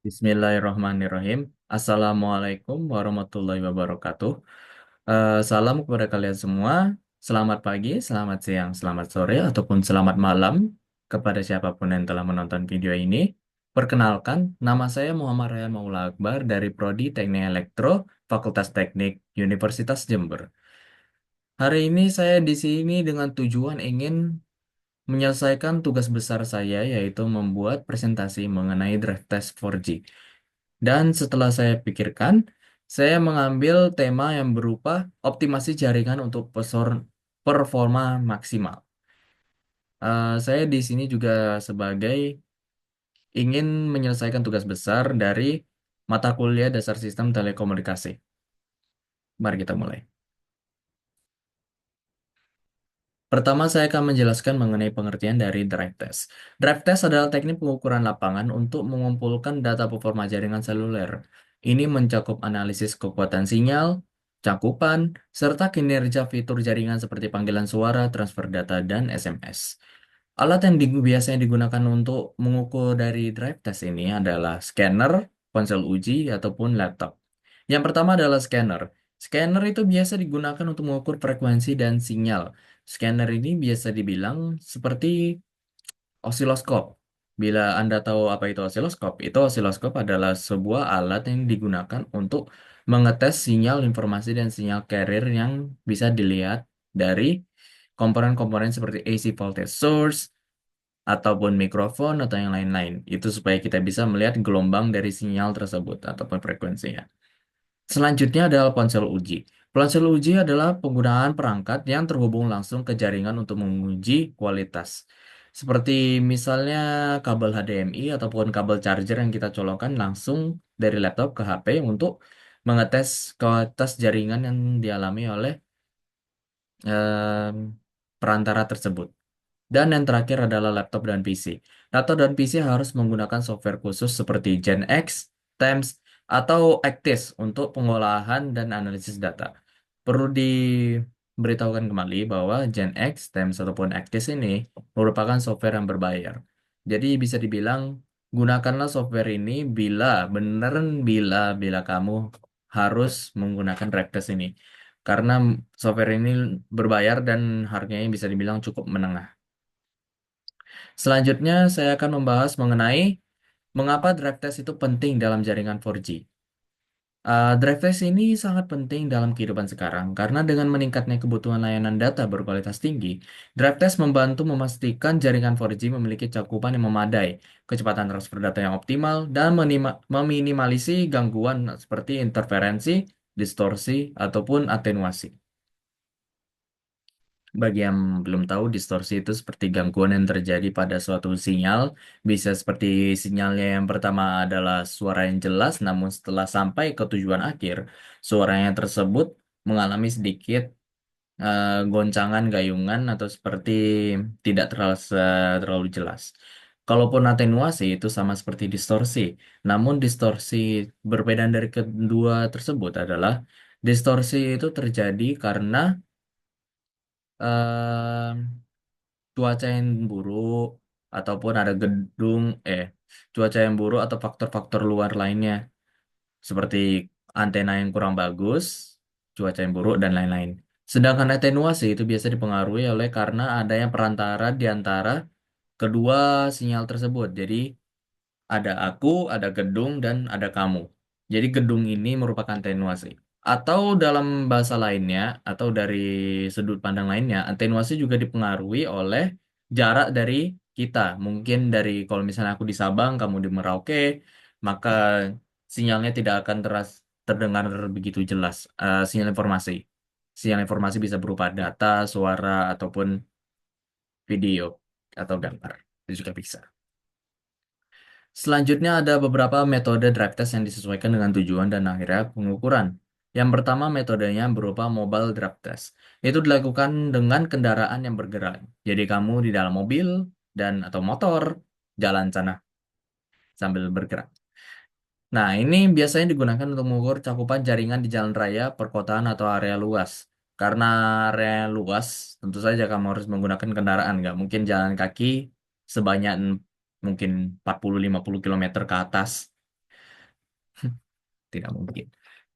Bismillahirrahmanirrahim. Assalamualaikum warahmatullahi wabarakatuh. Salam kepada kalian semua. Selamat pagi, selamat siang, selamat sore, ataupun selamat malam kepada siapapun yang telah menonton video ini. Perkenalkan, nama saya Muhammad Rayhan Maula Akbar dari Prodi Teknik Elektro, Fakultas Teknik Universitas Jember. Hari ini saya di sini dengan tujuan ingin menyelesaikan tugas besar saya, yaitu membuat presentasi mengenai drive test 4G. Dan setelah saya pikirkan, saya mengambil tema yang berupa optimasi jaringan untuk performa maksimal. Saya di sini juga sebagai ingin menyelesaikan tugas besar dari mata kuliah dasar sistem telekomunikasi. Mari kita mulai. Pertama, saya akan menjelaskan mengenai pengertian dari drive test. Drive test adalah teknik pengukuran lapangan untuk mengumpulkan data performa jaringan seluler. Ini mencakup analisis kekuatan sinyal, cakupan, serta kinerja fitur jaringan seperti panggilan suara, transfer data, dan SMS. Alat yang biasanya digunakan untuk mengukur dari drive test ini adalah scanner, ponsel uji, ataupun laptop. Yang pertama adalah scanner. Scanner itu biasa digunakan untuk mengukur frekuensi dan sinyal. Scanner ini biasa dibilang seperti osiloskop. Bila Anda tahu apa itu osiloskop adalah sebuah alat yang digunakan untuk mengetes sinyal informasi dan sinyal carrier yang bisa dilihat dari komponen-komponen seperti AC voltage source, ataupun mikrofon atau yang lain-lain. Itu supaya kita bisa melihat gelombang dari sinyal tersebut ataupun frekuensinya. Selanjutnya adalah ponsel uji. Ponsel uji adalah penggunaan perangkat yang terhubung langsung ke jaringan untuk menguji kualitas. Seperti misalnya kabel HDMI ataupun kabel charger yang kita colokkan langsung dari laptop ke HP untuk mengetes kualitas jaringan yang dialami oleh em, perantara tersebut. Dan yang terakhir adalah laptop dan PC. Laptop dan PC harus menggunakan software khusus seperti Gen X, TEMS, atau Actis untuk pengolahan dan analisis data. Perlu diberitahukan kembali bahwa Gen X, TEMS, ataupun Actis ini merupakan software yang berbayar. Jadi bisa dibilang gunakanlah software ini bila kamu harus menggunakan Raptest ini. Karena software ini berbayar dan harganya bisa dibilang cukup menengah. Selanjutnya, saya akan membahas mengenai mengapa drive test itu penting dalam jaringan 4G. Drive test ini sangat penting dalam kehidupan sekarang karena dengan meningkatnya kebutuhan layanan data berkualitas tinggi, drive test membantu memastikan jaringan 4G memiliki cakupan yang memadai, kecepatan transfer data yang optimal, dan meminimalisi gangguan seperti interferensi, distorsi, ataupun atenuasi. Bagi yang belum tahu, distorsi itu seperti gangguan yang terjadi pada suatu sinyal. Bisa seperti sinyalnya yang pertama adalah suara yang jelas, namun setelah sampai ke tujuan akhir, suaranya tersebut mengalami sedikit goncangan, gayungan, atau seperti tidak terlalu jelas. Kalaupun atenuasi itu sama seperti distorsi. Namun distorsi berbeda dari kedua tersebut adalah distorsi itu terjadi karena em, cuaca yang buruk ataupun ada cuaca yang buruk atau faktor-faktor luar lainnya seperti antena yang kurang bagus, cuaca yang buruk dan lain-lain. Sedangkan atenuasi itu biasa dipengaruhi oleh karena adanya perantara di antara kedua sinyal tersebut. Jadi ada aku, ada gedung, dan ada kamu. Jadi gedung ini merupakan atenuasi. Atau dalam bahasa lainnya, atau dari sudut pandang lainnya, atenuasi juga dipengaruhi oleh jarak dari kita. Mungkin dari kalau misalnya aku di Sabang, kamu di Merauke, maka sinyalnya tidak akan terdengar begitu jelas. Sinyal informasi. Sinyal informasi bisa berupa data, suara, ataupun video atau gambar. Itu juga bisa. Selanjutnya ada beberapa metode drive test yang disesuaikan dengan tujuan dan akhirnya pengukuran. Yang pertama metodenya berupa mobile drive test. Itu dilakukan dengan kendaraan yang bergerak. Jadi kamu di dalam mobil dan atau motor jalan sana sambil bergerak. Nah, ini biasanya digunakan untuk mengukur cakupan jaringan di jalan raya, perkotaan, atau area luas. Karena area luas, tentu saja kamu harus menggunakan kendaraan. Nggak mungkin jalan kaki sebanyak mungkin 40-50 km ke atas. Tidak mungkin.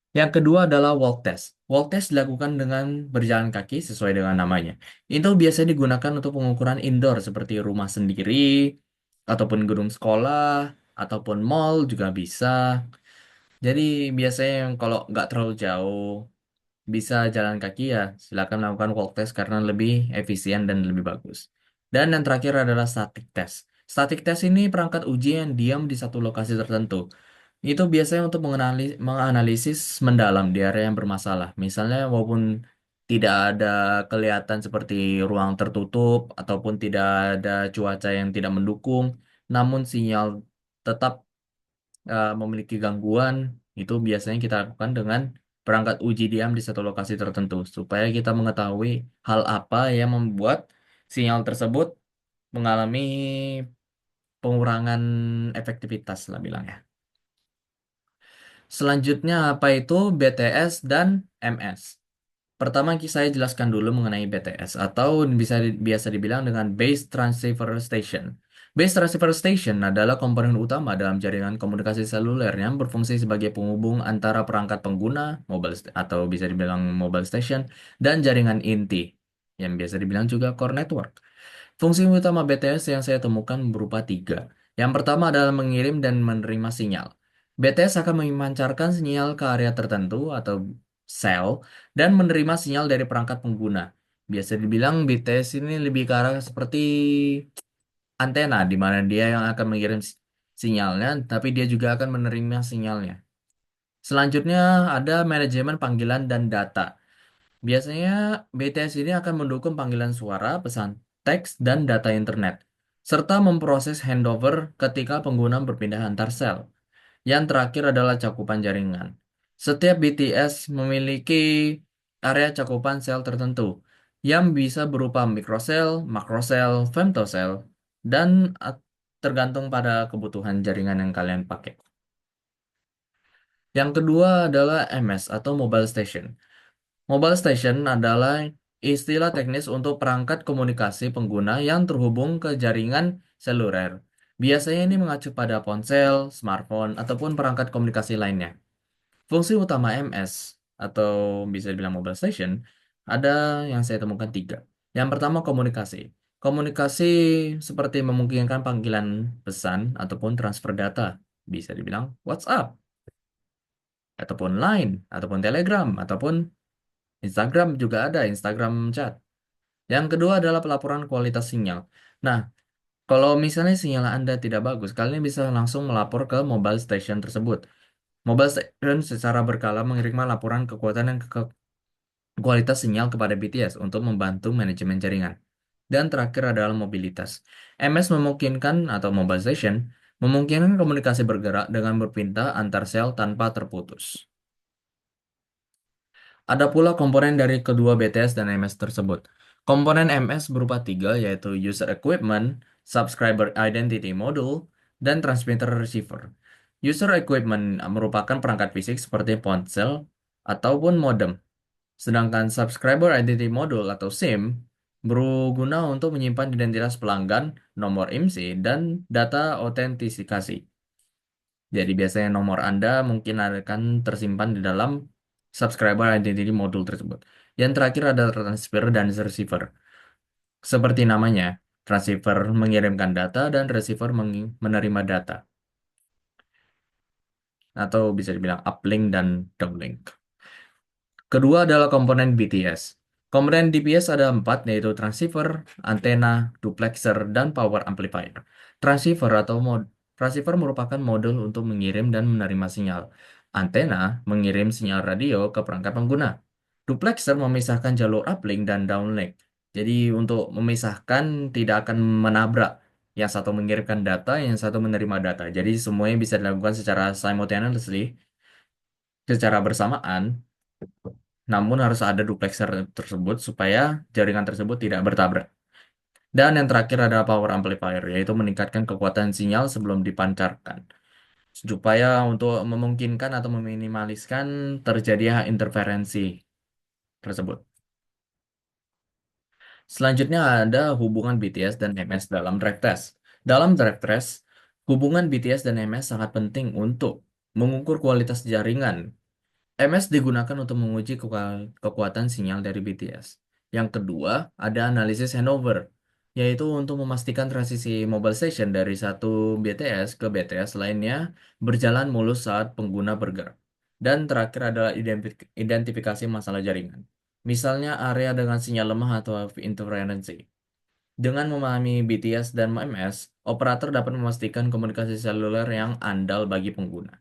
Yang kedua adalah walk test. Walk test dilakukan dengan berjalan kaki sesuai dengan namanya. Itu biasanya digunakan untuk pengukuran indoor seperti rumah sendiri, ataupun gedung sekolah, ataupun mall juga bisa. Jadi biasanya yang kalau nggak terlalu jauh, bisa jalan kaki ya, silakan melakukan walk test karena lebih efisien dan lebih bagus. Dan yang terakhir adalah static test. Static test ini perangkat uji yang diam di satu lokasi tertentu. Itu biasanya untuk menganalisis mendalam di area yang bermasalah. Misalnya, walaupun tidak ada kelihatan seperti ruang tertutup ataupun tidak ada cuaca yang tidak mendukung, namun sinyal tetap memiliki gangguan, itu biasanya kita lakukan dengan perangkat uji diam di satu lokasi tertentu, supaya kita mengetahui hal apa yang membuat sinyal tersebut mengalami pengurangan efektivitas lah bilangnya. Selanjutnya apa itu BTS dan MS? Pertama saya jelaskan dulu mengenai BTS atau biasa dibilang dengan Base Transceiver Station. Base Transceiver Station adalah komponen utama dalam jaringan komunikasi seluler yang berfungsi sebagai penghubung antara perangkat pengguna atau bisa dibilang mobile station dan jaringan inti yang biasa dibilang juga core network. Fungsi utama BTS yang saya temukan berupa tiga. Yang pertama adalah mengirim dan menerima sinyal. BTS akan memancarkan sinyal ke area tertentu atau sel dan menerima sinyal dari perangkat pengguna. Biasa dibilang BTS ini lebih ke arah seperti antena, di mana dia yang akan mengirim sinyalnya, tapi dia juga akan menerima sinyalnya. Selanjutnya ada manajemen panggilan dan data. Biasanya BTS ini akan mendukung panggilan suara, pesan teks, dan data internet, serta memproses handover ketika pengguna berpindah antar sel. Yang terakhir adalah cakupan jaringan. Setiap BTS memiliki area cakupan sel tertentu yang bisa berupa mikrosel, makrosel, femtosel, dan tergantung pada kebutuhan jaringan yang kalian pakai. Yang kedua adalah MS atau mobile station. Mobile station adalah istilah teknis untuk perangkat komunikasi pengguna yang terhubung ke jaringan seluler. Biasanya ini mengacu pada ponsel, smartphone, ataupun perangkat komunikasi lainnya. Fungsi utama MS atau bisa dibilang mobile station ada yang saya temukan tiga. Yang pertama komunikasi. Komunikasi seperti memungkinkan panggilan pesan ataupun transfer data. Bisa dibilang WhatsApp, ataupun Line, ataupun Telegram, ataupun Instagram juga ada, Instagram chat. Yang kedua adalah pelaporan kualitas sinyal. Nah, kalau misalnya sinyal Anda tidak bagus, kalian bisa langsung melapor ke mobile station tersebut. Mobile station secara berkala mengirim laporan kekuatan dan kualitas sinyal kepada BTS untuk membantu manajemen jaringan. Dan terakhir adalah mobilitas. MS memungkinkan atau mobile station memungkinkan komunikasi bergerak dengan berpindah antar sel tanpa terputus. Ada pula komponen dari kedua BTS dan MS tersebut. Komponen MS berupa tiga, yaitu User Equipment, Subscriber Identity Module, dan Transmitter Receiver. User Equipment merupakan perangkat fisik seperti ponsel ataupun modem. Sedangkan Subscriber Identity Module atau SIM berguna untuk menyimpan identitas pelanggan, nomor IMSI, dan data autentifikasi. Jadi biasanya nomor Anda mungkin akan tersimpan di dalam subscriber identity module tersebut. Yang terakhir adalah transfer dan receiver. Seperti namanya, transceiver mengirimkan data dan receiver menerima data. Atau bisa dibilang uplink dan downlink. Kedua adalah komponen BTS. Komponen DPS ada empat, yaitu transceiver, antena, duplexer, dan power amplifier. Transceiver atau transceiver merupakan modul untuk mengirim dan menerima sinyal. Antena mengirim sinyal radio ke perangkat pengguna. Duplexer memisahkan jalur uplink dan downlink. Jadi untuk memisahkan tidak akan menabrak. Yang satu mengirimkan data, yang satu menerima data. Jadi semuanya bisa dilakukan secara simultaneously, secara bersamaan. Namun harus ada duplexer tersebut supaya jaringan tersebut tidak bertabrak. Dan yang terakhir adalah power amplifier, yaitu meningkatkan kekuatan sinyal sebelum dipancarkan. Supaya untuk memungkinkan atau meminimaliskan terjadinya interferensi tersebut. Selanjutnya ada hubungan BTS dan MS dalam drive test. Dalam drive test, hubungan BTS dan MS sangat penting untuk Mengukur kualitas jaringan. MS digunakan untuk menguji kekuatan sinyal dari BTS. Yang kedua, ada analisis handover, yaitu untuk memastikan transisi mobile station dari satu BTS ke BTS lainnya berjalan mulus saat pengguna bergerak. Dan terakhir adalah identifikasi masalah jaringan. Misalnya area dengan sinyal lemah atau interferensi. Dengan memahami BTS dan MS, operator dapat memastikan komunikasi seluler yang andal bagi pengguna.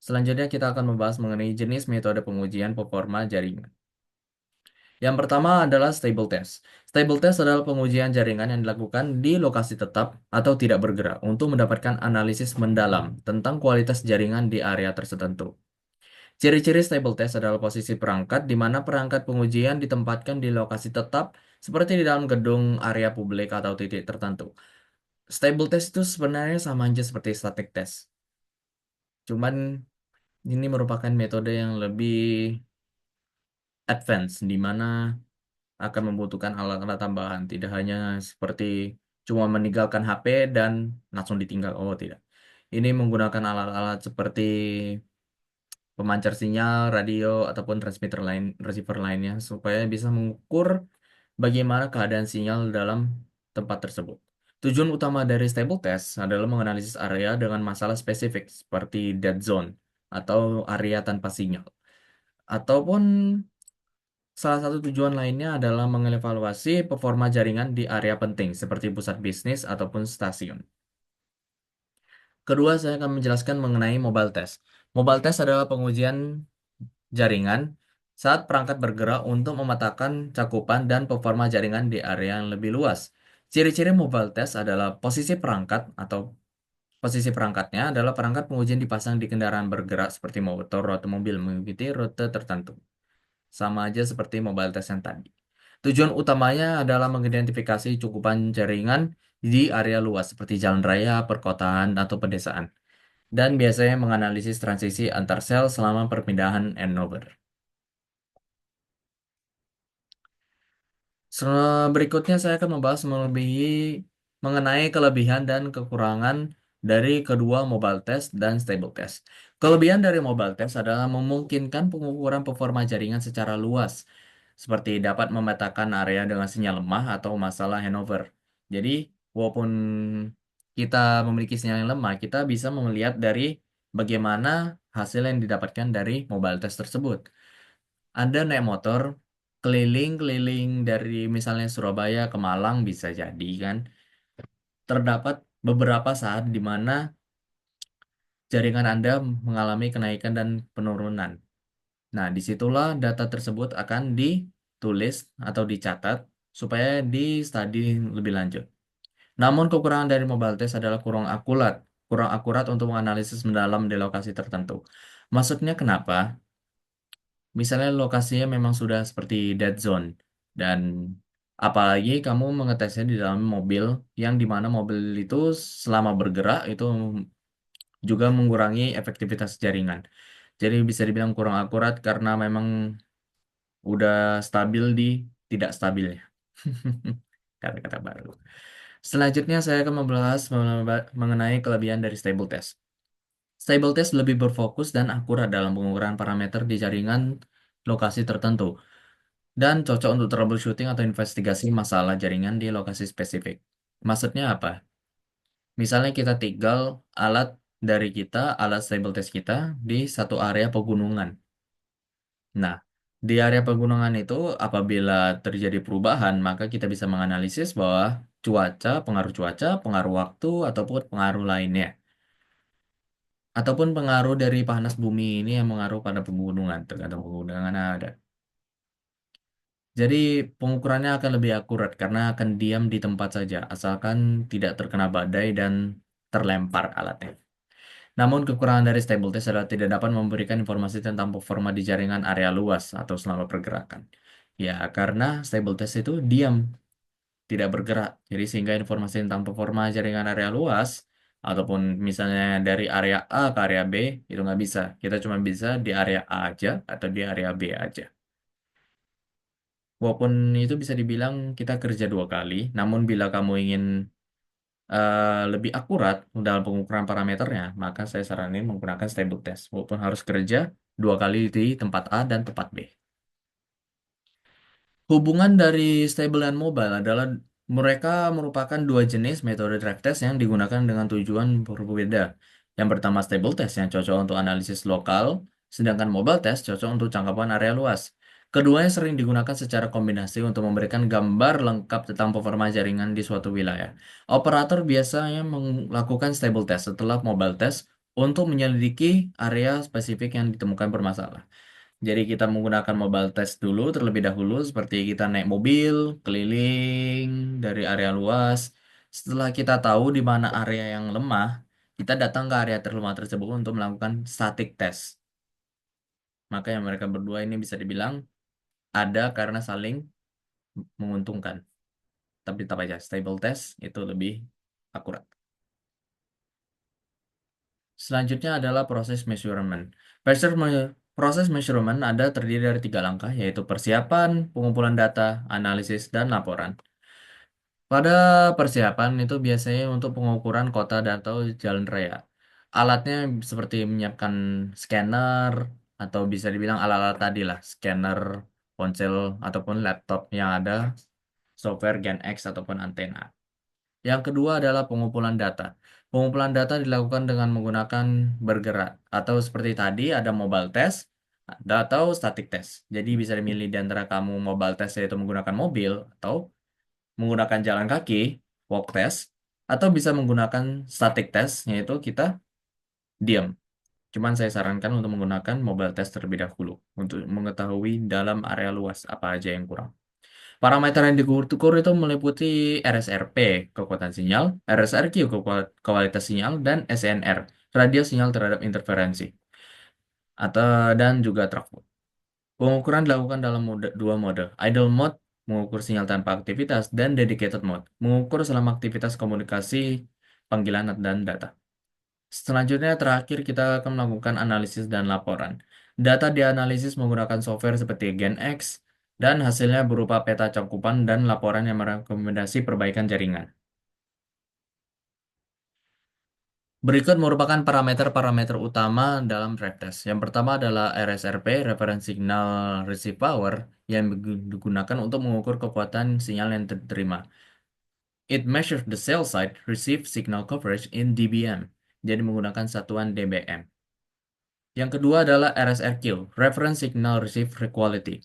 Selanjutnya kita akan membahas mengenai jenis metode pengujian performa jaringan. Yang pertama adalah stable test. Stable test adalah pengujian jaringan yang dilakukan di lokasi tetap atau tidak bergerak untuk mendapatkan analisis mendalam tentang kualitas jaringan di area tertentu. Ciri-ciri stable test adalah posisi perangkat di mana perangkat pengujian ditempatkan di lokasi tetap seperti di dalam gedung, area publik, atau titik tertentu. Stable test itu sebenarnya sama aja seperti static test. Cuman ini merupakan metode yang lebih advance di mana akan membutuhkan alat-alat tambahan, tidak hanya seperti cuma meninggalkan HP dan langsung ditinggal. Oh, tidak. Ini menggunakan alat-alat seperti pemancar sinyal, radio, ataupun transmitter lain, receiver lainnya, supaya bisa mengukur bagaimana keadaan sinyal dalam tempat tersebut. Tujuan utama dari stable test adalah menganalisis area dengan masalah spesifik, seperti dead zone, atau area tanpa sinyal. Ataupun salah satu tujuan lainnya adalah mengevaluasi performa jaringan di area penting seperti pusat bisnis ataupun stasiun. Kedua, saya akan menjelaskan mengenai mobile test. Mobile test adalah pengujian jaringan saat perangkat bergerak untuk memetakan cakupan dan performa jaringan di area yang lebih luas. Ciri-ciri mobile test adalah posisi perangkatnya adalah perangkat pengujian dipasang di kendaraan bergerak seperti motor atau mobil mengikuti rute tertentu. Sama aja seperti mobile test yang tadi. Tujuan utamanya adalah mengidentifikasi cukupan jaringan di area luas seperti jalan raya, perkotaan, atau pedesaan. Dan biasanya menganalisis transisi antar sel selama perpindahan handover. Berikutnya saya akan membahas melebihi mengenai kelebihan dan kekurangan dari kedua mobile test dan stable test. Kelebihan dari mobile test adalah memungkinkan pengukuran performa jaringan secara luas, seperti dapat memetakan area dengan sinyal lemah atau masalah handover. Jadi, walaupun kita memiliki sinyal yang lemah, kita bisa melihat dari bagaimana hasil yang didapatkan dari mobile test tersebut. Anda naik motor keliling-keliling dari misalnya Surabaya ke Malang bisa jadi kan. Terdapat beberapa saat di mana jaringan Anda mengalami kenaikan dan penurunan. Nah, disitulah data tersebut akan ditulis atau dicatat supaya di-study lebih lanjut. Namun kekurangan dari mobile test adalah kurang akurat untuk menganalisis mendalam di lokasi tertentu. Maksudnya kenapa? Misalnya lokasinya memang sudah seperti dead zone dan apalagi kamu mengetesnya di dalam mobil yang dimana mobil itu selama bergerak itu juga mengurangi efektivitas jaringan. Jadi bisa dibilang kurang akurat karena memang udah stabil di tidak stabilnya. Kata-kata baru. Selanjutnya saya akan membahas mengenai kelebihan dari stable test. Stable test lebih berfokus dan akurat dalam pengukuran parameter di jaringan lokasi tertentu dan cocok untuk troubleshooting atau investigasi masalah jaringan di lokasi spesifik. Maksudnya apa? Misalnya kita tinggal alat dari kita, alat stable test kita di satu area pegunungan. Nah, di area pegunungan itu apabila terjadi perubahan, maka kita bisa menganalisis bahwa cuaca, pengaruh waktu, ataupun pengaruh lainnya. Ataupun pengaruh dari panas bumi ini yang mengaruh pada pegunungan, tergantung pegunungan ada. Jadi pengukurannya akan lebih akurat karena akan diam di tempat saja, asalkan tidak terkena badai dan terlempar alatnya. Namun kekurangan dari stable test adalah tidak dapat memberikan informasi tentang performa di jaringan area luas atau selama pergerakan. Ya, karena stable test itu diam, tidak bergerak. Jadi sehingga informasi tentang performa jaringan area luas ataupun misalnya dari area A ke area B itu nggak bisa. Kita cuma bisa di area A aja atau di area B aja. Walaupun itu bisa dibilang kita kerja dua kali, namun bila kamu ingin lebih akurat dalam pengukuran parameternya, maka saya saranin menggunakan stable test, walaupun harus kerja dua kali di tempat A dan tempat B. Hubungan dari stable dan mobile adalah mereka merupakan dua jenis metode drive test yang digunakan dengan tujuan berbeda. Yang pertama stable test yang cocok untuk analisis lokal, sedangkan mobile test cocok untuk jangkauan area luas. Keduanya sering digunakan secara kombinasi untuk memberikan gambar lengkap tentang performa jaringan di suatu wilayah. Operator biasanya melakukan stable test setelah mobile test untuk menyelidiki area spesifik yang ditemukan bermasalah. Jadi kita menggunakan mobile test dulu terlebih dahulu seperti kita naik mobil keliling dari area luas. Setelah kita tahu di mana area yang lemah, kita datang ke area terlemah tersebut untuk melakukan static test. Maka yang mereka berdua ini bisa dibilang ada karena saling menguntungkan. Tapi tetap aja stable test itu lebih akurat. Selanjutnya adalah proses measurement. Proses measurement ada terdiri dari tiga langkah, yaitu persiapan, pengumpulan data, analisis, dan laporan. Pada persiapan itu biasanya untuk pengukuran kota dan atau jalan raya. Alatnya seperti menyiapkan scanner, atau bisa dibilang alat-alat tadi lah, scanner, ponsel, ataupun laptop yang ada software GenX ataupun antena. Yang kedua adalah pengumpulan data. Pengumpulan data dilakukan dengan menggunakan bergerak atau seperti tadi ada mobile test atau static test. Jadi bisa dimilih di antara kamu mobile test yaitu menggunakan mobil atau menggunakan jalan kaki, walk test, atau bisa menggunakan static test yaitu kita diam. Cuman saya sarankan untuk menggunakan mobile test terlebih dahulu untuk mengetahui dalam area luas apa aja yang kurang. Parameter yang diukur itu meliputi RSRP, kekuatan sinyal, RSRQ, kualitas sinyal, dan SNR, radius sinyal terhadap interferensi, atau dan juga threshold. Pengukuran dilakukan dalam dua mode, idle mode, mengukur sinyal tanpa aktivitas, dan dedicated mode, mengukur selama aktivitas komunikasi, panggilan, dan data. Selanjutnya, terakhir kita akan melakukan analisis dan laporan. Data dianalisis menggunakan software seperti GenX, dan hasilnya berupa peta cakupan dan laporan yang merekomendasi perbaikan jaringan. Berikut merupakan parameter-parameter utama dalam drive test. Yang pertama adalah RSRP, Reference Signal Receive Power, yang digunakan untuk mengukur kekuatan sinyal yang diterima. It measures the cell side receive signal coverage in dBm, jadi menggunakan satuan dBm. Yang kedua adalah RSRQ, Reference Signal Receive Quality,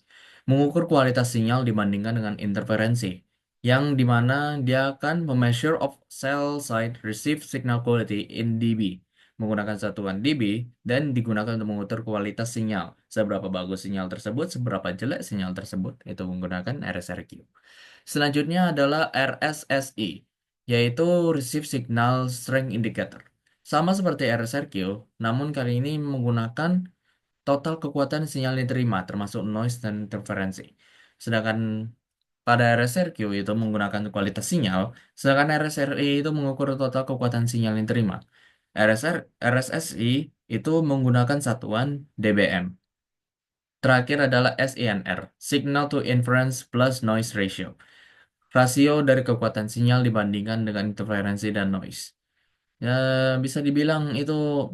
mengukur kualitas sinyal dibandingkan dengan interferensi, yang dimana dia akan measure of cell side receive signal quality in dB, menggunakan satuan dB, dan digunakan untuk mengukur kualitas sinyal, seberapa bagus sinyal tersebut, seberapa jelek sinyal tersebut, itu menggunakan RSRQ. Selanjutnya adalah RSSI, yaitu Receive Signal Strength Indicator. Sama seperti RSRQ, namun kali ini menggunakan total kekuatan sinyal yang diterima, termasuk noise dan interferensi. Sedangkan pada RSRQ itu menggunakan kualitas sinyal, sedangkan RSRI itu mengukur total kekuatan sinyal yang diterima. RSSI itu menggunakan satuan dBm. Terakhir adalah SINR, Signal to Inference plus Noise Ratio. Rasio dari kekuatan sinyal dibandingkan dengan interferensi dan noise. Ya, bisa dibilang itu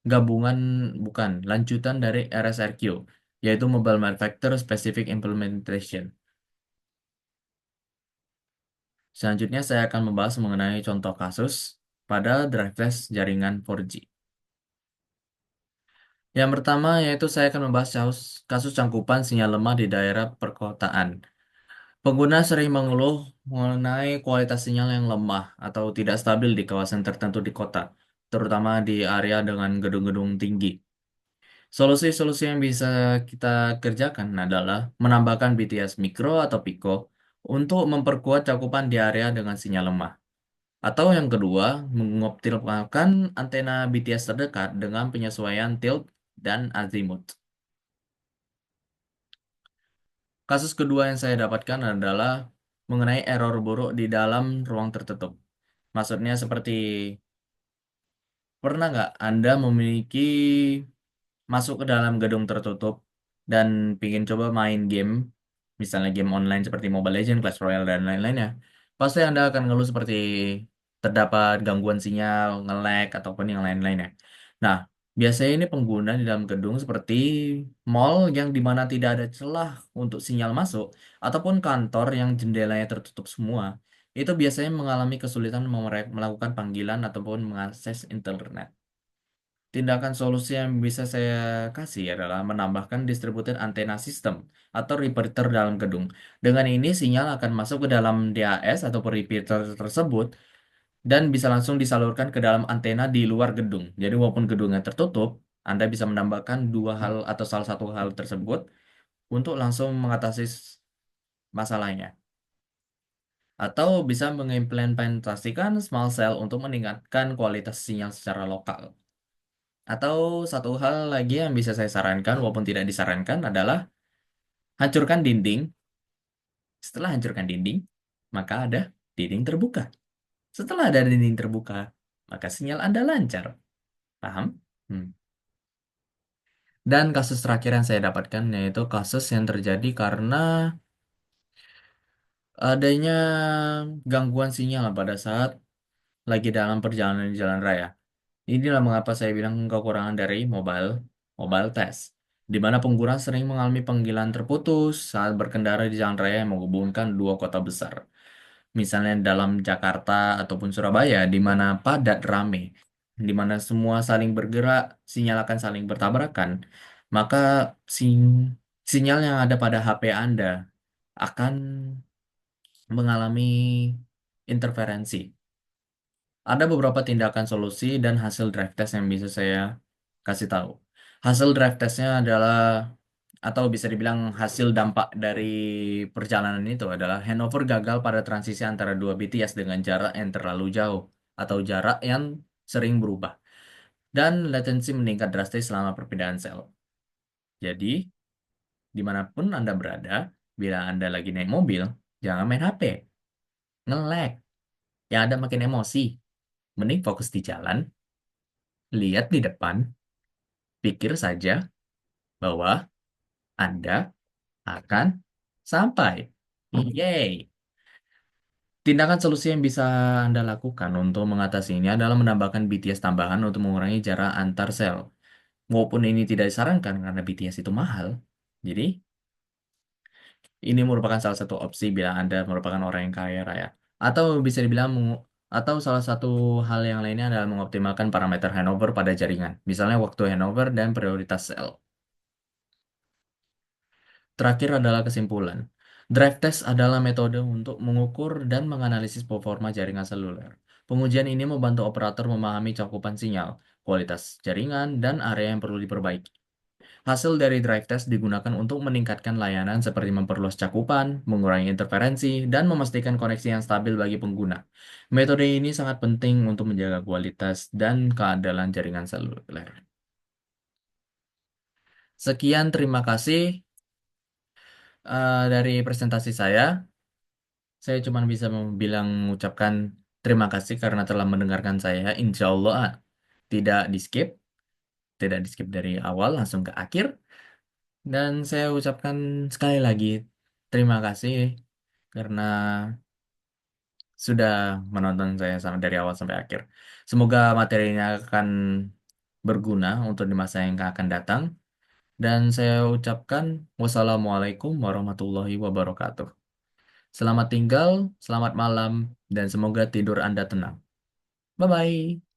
gabungan, bukan, lanjutan dari RSRQ, yaitu Mobile Manufacturer Specific Implementation. Selanjutnya saya akan membahas mengenai contoh kasus pada drive test jaringan 4G. Yang pertama yaitu saya akan membahas kasus cangkupan sinyal lemah di daerah perkotaan. Pengguna sering mengeluh mengenai kualitas sinyal yang lemah atau tidak stabil di kawasan tertentu di kota, terutama di area dengan gedung-gedung tinggi. Solusi-solusi yang bisa kita kerjakan adalah menambahkan BTS Micro atau Pico untuk memperkuat cakupan di area dengan sinyal lemah. Atau yang kedua, mengoptimalkan antena BTS terdekat dengan penyesuaian tilt dan azimuth. Kasus kedua yang saya dapatkan adalah mengenai error buruk di dalam ruang tertutup. Maksudnya seperti, pernah nggak Anda memiliki masuk ke dalam gedung tertutup dan ingin coba main game, misalnya game online seperti Mobile Legends, Clash Royale, dan lain-lainnya. Pasti Anda akan ngeluh seperti terdapat gangguan sinyal, nge-lag, ataupun yang lain-lainnya. Nah, biasanya ini pengguna di dalam gedung seperti mall yang dimana tidak ada celah untuk sinyal masuk, ataupun kantor yang jendelanya tertutup semua, itu biasanya mengalami kesulitan melakukan panggilan ataupun mengakses internet. Tindakan solusi yang bisa saya kasih adalah menambahkan distributed antena system atau repeater dalam gedung. Dengan ini, sinyal akan masuk ke dalam DAS atau repeater tersebut dan bisa langsung disalurkan ke dalam antena di luar gedung. Jadi walaupun gedungnya tertutup, Anda bisa menambahkan dua hal atau salah satu hal tersebut untuk langsung mengatasi masalahnya. Atau bisa mengimplementasikan small cell untuk meningkatkan kualitas sinyal secara lokal. Atau satu hal lagi yang bisa saya sarankan, walaupun tidak disarankan, adalah hancurkan dinding. Setelah hancurkan dinding, maka ada dinding terbuka. Setelah ada dinding terbuka, maka sinyal Anda lancar. Paham? Hmm. Dan kasus terakhir yang saya dapatkan yaitu kasus yang terjadi karena adanya gangguan sinyal pada saat lagi dalam perjalanan di jalan raya. Inilah mengapa saya bilang kekurangan dari mobile test, di mana pengguna sering mengalami panggilan terputus saat berkendara di jalan raya yang menghubungkan dua kota besar. Misalnya dalam Jakarta ataupun Surabaya, di mana padat rame, di mana semua saling bergerak, sinyal akan saling bertabrakan, maka sinyal yang ada pada HP Anda akan mengalami interferensi. Ada beberapa tindakan solusi dan hasil drive test yang bisa saya kasih tahu. Hasil drive testnya adalah, atau bisa dibilang hasil dampak dari perjalanan itu adalah handover gagal pada transisi antara dua BTS dengan jarak yang terlalu jauh atau jarak yang sering berubah. Dan latensi meningkat drastis selama perpindahan sel. Jadi, dimanapun Anda berada, bila Anda lagi naik mobil, jangan main HP, nge-lag, yang ada makin emosi. Mending fokus di jalan, lihat di depan, pikir saja bahwa Anda akan sampai. Yeay. Tindakan solusi yang bisa Anda lakukan untuk mengatasi ini adalah menambahkan BTS tambahan untuk mengurangi jarak antar sel. Walaupun ini tidak disarankan karena BTS itu mahal. Jadi, ini merupakan salah satu opsi bila Anda merupakan orang yang kaya raya. Atau bisa dibilang atau salah satu hal yang lainnya adalah mengoptimalkan parameter handover pada jaringan. Misalnya waktu handover dan prioritas sel. Terakhir adalah kesimpulan. Drive test adalah metode untuk mengukur dan menganalisis performa jaringan seluler. Pengujian ini membantu operator memahami cakupan sinyal, kualitas jaringan, dan area yang perlu diperbaiki. Hasil dari drive test digunakan untuk meningkatkan layanan seperti memperluas cakupan, mengurangi interferensi, dan memastikan koneksi yang stabil bagi pengguna. Metode ini sangat penting untuk menjaga kualitas dan keandalan jaringan seluler. Sekian, terima kasih dari presentasi saya. Saya cuma bisa bilang mengucapkan terima kasih karena telah mendengarkan saya. Insya Allah tidak di skip, tidak di skip dari awal langsung ke akhir. Dan saya ucapkan sekali lagi terima kasih karena sudah menonton saya dari awal sampai akhir. Semoga materinya akan berguna untuk di masa yang akan datang. Dan saya ucapkan wassalamualaikum warahmatullahi wabarakatuh. Selamat tinggal, selamat malam, dan semoga tidur Anda tenang. Bye-bye.